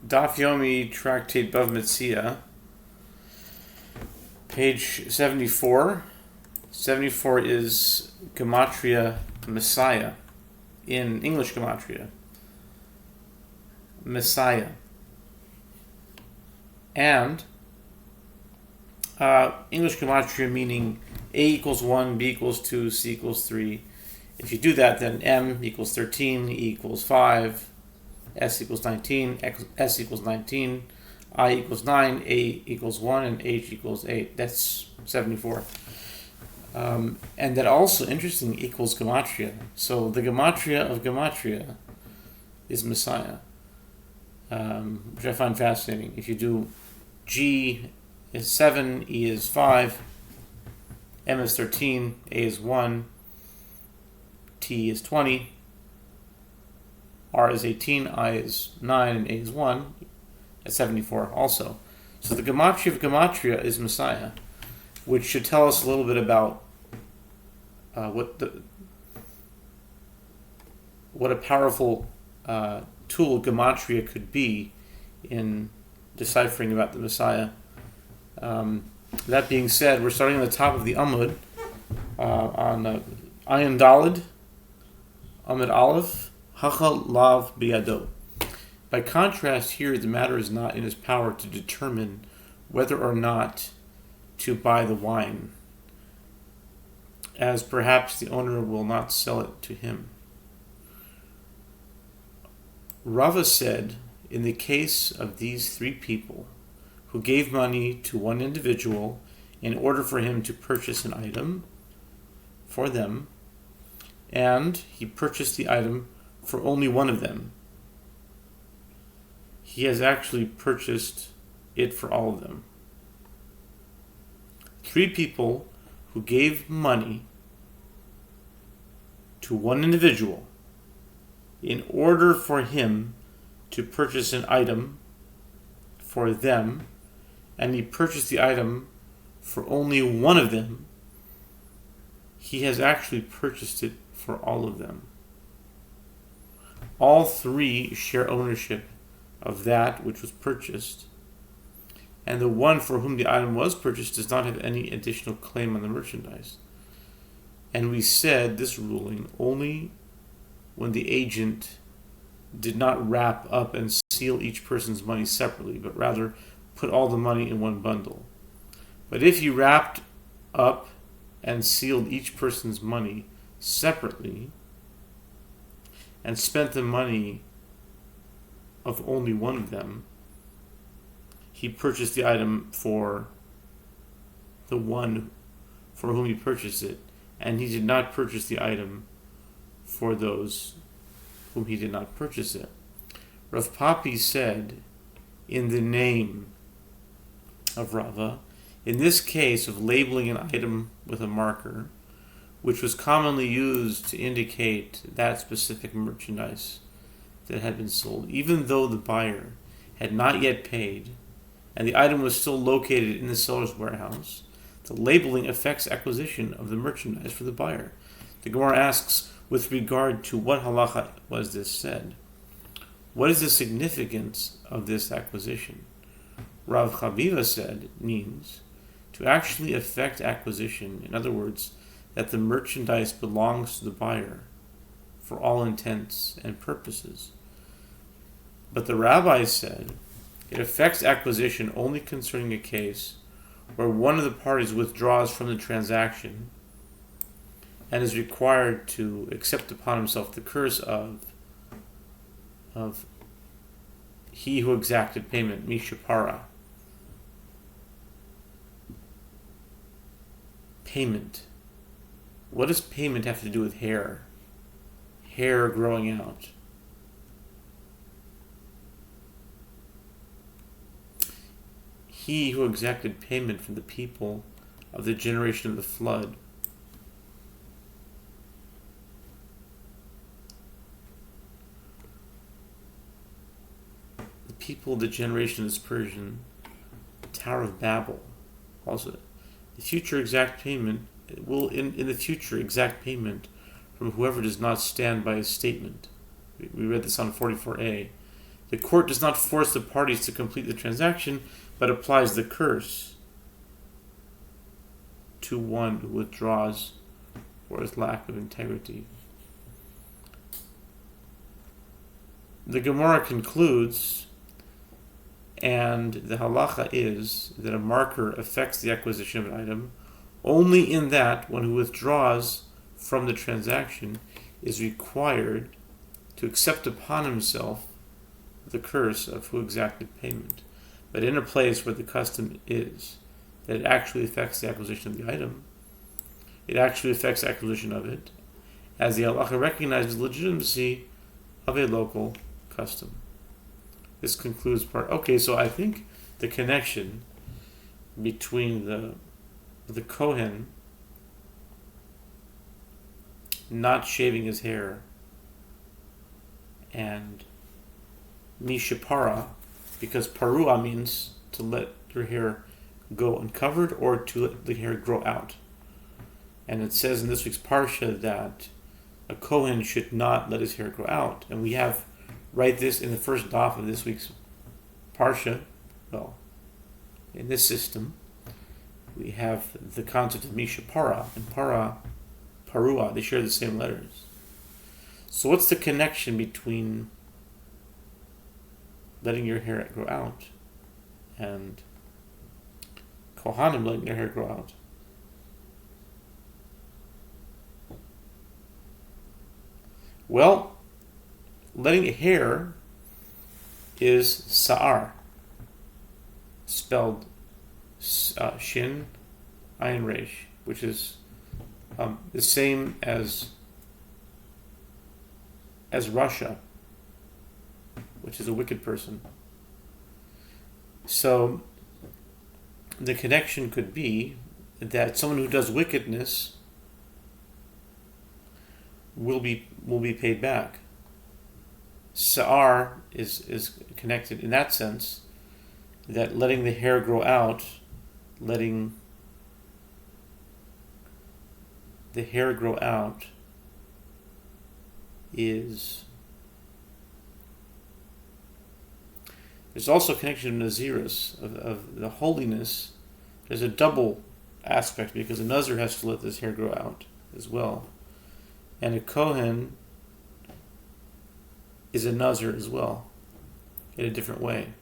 Daf Yomi Tractate Bava Metzia, page 74. 74 is Gematria Messiah, in English Gematria. Messiah. And English Gematria meaning A equals 1, B equals 2, C equals 3. If you do that, then M equals 13, E equals 5, S equals 19, S equals 19, I equals 9, A equals 1, and H equals 8. That's 74. And that also, interesting, equals Gematria. So the Gematria of Gematria is Messiah, which I find fascinating. If you do G is 7, E is 5, M is 13, A is 1, T is 20, R is 18, I is 9, and A is 1, at 74 also. So the Gematria of Gematria is Messiah, which should tell us a little bit about what a powerful tool Gematria could be in deciphering about the Messiah. That being said, we're starting on the top of the Amud, on Ayin Dalid, Amud Aleph, Hacha Lav Biyado. By contrast, here the matter is not in his power to determine whether or not to buy the wine, as perhaps the owner will not sell it to him. Rava said, in the case of these three people who gave money to one individual in order for him to purchase an item for them, and he purchased the item for only one of them, he has actually purchased it for all of them. Three people who gave money to one individual in order for him to purchase an item for them, and he purchased the item for only one of them, he has actually purchased it for all of them. All three share ownership of that which was purchased, and the one for whom the item was purchased does not have any additional claim on the merchandise. And we said this ruling only when the agent did not wrap up and seal each person's money separately, but rather put all the money in one bundle. But if he wrapped up and sealed each person's money separately and spent the money of only one of them, he purchased the item for the one for whom he purchased it, and he did not purchase the item for those whom he did not purchase it. Rav Papi said, in the name of Rava, in this case of labeling an item with a marker, which was commonly used to indicate that specific merchandise that had been sold, even though the buyer had not yet paid and the item was still located in the seller's warehouse, the labeling affects acquisition of the merchandise for the buyer. The Gemara asks, with regard to what halacha was this said? What is the significance of this acquisition? Rav Chaviva said it means to actually affect acquisition. In other words, that the merchandise belongs to the buyer for all intents and purposes. But the rabbis said it affects acquisition only concerning a case where one of the parties withdraws from the transaction and is required to accept upon himself the curse of he who exacted payment, mishapara. Payment. What does payment have to do with hair? Hair growing out. He who exacted payment from the people of the generation of the flood. The people of the generation of dispersion, Tower of Babel. Also, the future exact payment will in the future exact payment from whoever does not stand by his statement. We read this on 44a. The court does not force the parties to complete the transaction, but applies the curse to one who withdraws for his lack of integrity. The Gemara concludes, and the halacha is that a marker affects the acquisition of an item only in that one who withdraws from the transaction is required to accept upon himself the curse of who exacted payment. But in a place where the custom is that it actually affects the acquisition of the item, it actually affects the acquisition of it, as the halacha recognizes the legitimacy of a local custom. This concludes part. Okay, so I think the connection between the Kohen not shaving his hair and mishapara, because parua means to let your hair go uncovered or to let the hair grow out. And it says in this week's parsha that a Kohen should not let his hair grow out. And we have right this in the first daf of this week's parsha. Well, in this system, we have the concept of mishapara and parua. They share the same letters. So what's the connection between letting your hair grow out and Kohanim letting their hair grow out? Well, letting hair is sa'ar, spelled shin, ayin resh, which is the same as Russia, which is a wicked person. So the connection could be that someone who does wickedness will be paid back. Sa'ar is connected in that sense, that letting the hair grow out, letting the hair grow out is... There's also a connection to Nazirus, of the holiness. There's a double aspect, because a Nazir has to let his hair grow out as well. And a Kohen is a Nazir as well, in a different way.